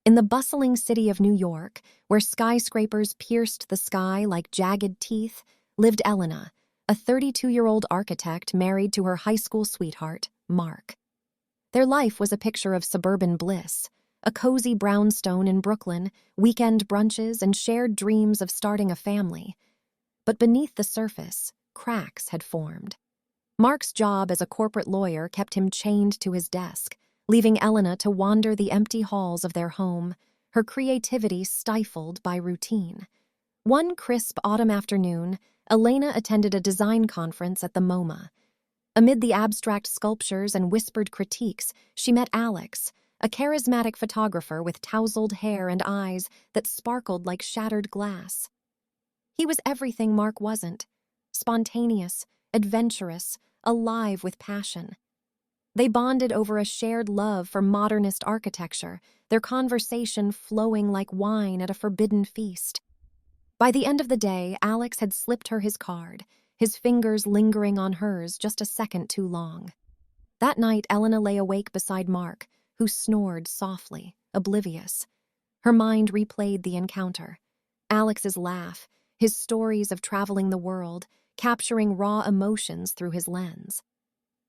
In the bustling city of New York, where skyscrapers pierced the sky like jagged teeth, lived Elena, a 32-year-old architect married to her high school sweetheart, Mark. Their life was a picture of suburban bliss, a cozy brownstone in Brooklyn, weekend brunches, and shared dreams of starting a family. But beneath the surface, cracks had formed. Mark's job as a corporate lawyer kept him chained to his desk, leaving Elena to wander the empty halls of their home, her creativity stifled by routine. One crisp autumn afternoon, Elena attended a design conference at the MoMA. Amid the abstract sculptures and whispered critiques, she met Alex, a charismatic photographer with tousled hair and eyes that sparkled like shattered glass. He was everything Mark wasn't: spontaneous, adventurous, alive with passion. They bonded over a shared love for modernist architecture, their conversation flowing like wine at a forbidden feast. By the end of the day, Alex had slipped her his card, his fingers lingering on hers just a second too long. That night, Elena lay awake beside Mark, who snored softly, oblivious. Her mind replayed the encounter. Alex's laugh, his stories of traveling the world, capturing raw emotions through his lens.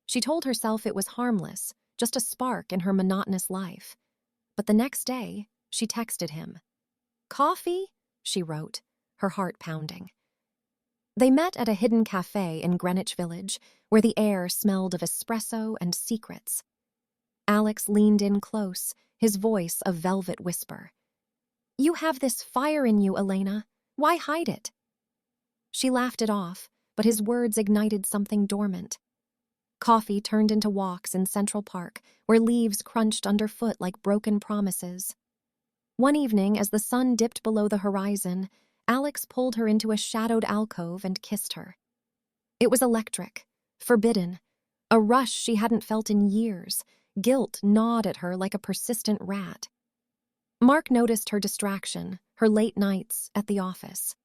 She told herself it was harmless, just a spark in her monotonous life. But the next day, she texted him. "Coffee?" she wrote, her heart pounding. They met at a hidden cafe in Greenwich Village, where the air smelled of espresso and secrets. Alex leaned in close, his voice a velvet whisper. "You have this fire in you, Elena. Why hide it?" She laughed it off, but his words ignited something dormant. Coffee turned into walks in Central Park, where leaves crunched underfoot like broken promises. One evening, as the sun dipped below the horizon, Alex pulled her into a shadowed alcove and kissed her. It was electric, forbidden, a rush she hadn't felt in years. Guilt gnawed at her like a persistent rat. Mark noticed her distraction, her late nights at the office.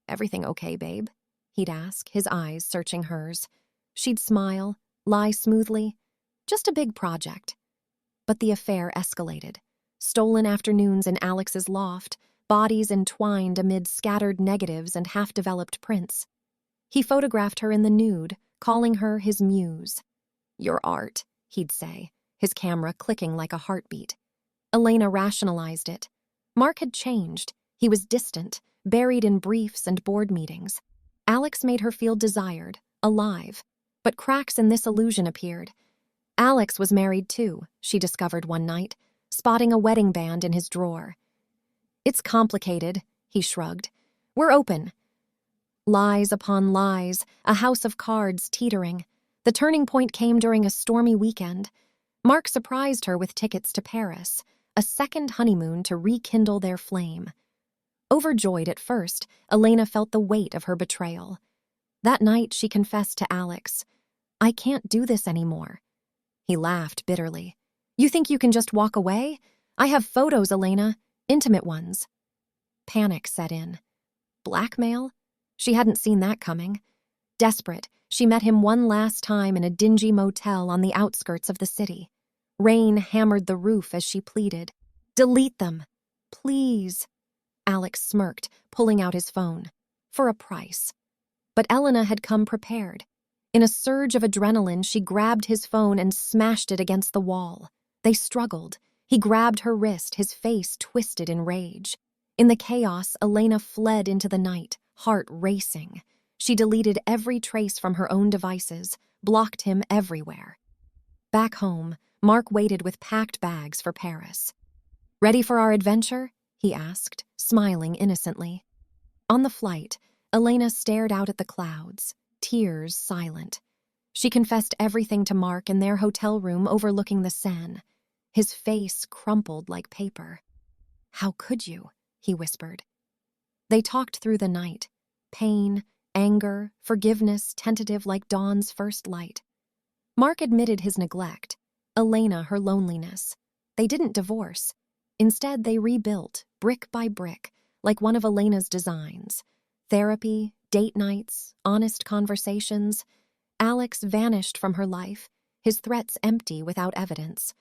"Everything okay, babe?" he'd ask, his eyes searching hers. She'd smile, lie smoothly. "Just a big project." But the affair escalated. Stolen afternoons in Alex's loft, bodies entwined amid scattered negatives and half-developed prints. He photographed her in the nude, calling her his muse. "Your art," he'd say, his camera clicking like a heartbeat. Elena rationalized it. Mark had changed. He was distant, buried in briefs and board meetings. Alex made her feel desired, alive. But cracks in this illusion appeared. Alex was married too, she discovered one night, spotting a wedding band in his drawer. "It's complicated," he shrugged. "We're open." Lies upon lies, a house of cards teetering. The turning point came during a stormy weekend. Mark surprised her with tickets to Paris, a second honeymoon to rekindle their flame. Overjoyed at first, Elena felt the weight of her betrayal. That night, she confessed to Alex, "I can't do this anymore." He laughed bitterly. "You think you can just walk away? I have photos, Elena, intimate ones." Panic set in. Blackmail? She hadn't seen that coming. Desperate, she met him one last time in a dingy motel on the outskirts of the city. Rain hammered the roof as she pleaded. "Delete them. Please." Alex smirked, pulling out his phone. For a price. But Elena had come prepared. In a surge of adrenaline, she grabbed his phone and smashed it against the wall. They struggled. He grabbed her wrist, his face twisted in rage. In the chaos, Elena fled into the night, heart racing. She deleted every trace from her own devices, blocked him everywhere. Back home, Mark waited with packed bags for Paris. "Ready for our adventure?" he asked, smiling innocently. On the flight, Elena stared out at the clouds, tears silent. She confessed everything to Mark in their hotel room overlooking the Seine. His face crumpled like paper. "How could you?" he whispered. They talked through the night. Pain, anger, forgiveness tentative like dawn's first light. Mark admitted his neglect, Elena her loneliness. They didn't divorce. Instead, they rebuilt, brick by brick, like one of Elena's designs. Therapy, date nights, honest conversations. Alex vanished from her life, his threats empty without evidence.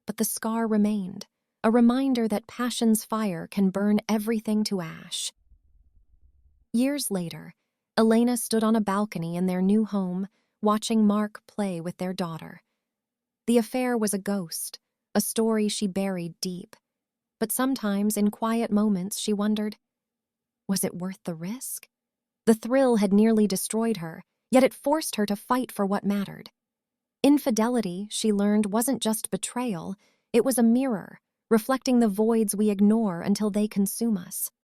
But the scar remained, a reminder that passion's fire can burn everything to ash. Years later, Elena stood on a balcony in their new home, watching Mark play with their daughter. The affair was a ghost, a story she buried deep. But sometimes, in quiet moments, she wondered, was it worth the risk? The thrill had nearly destroyed her, yet it forced her to fight for what mattered. Infidelity, she learned, wasn't just betrayal, it was a mirror, reflecting the voids we ignore until they consume us.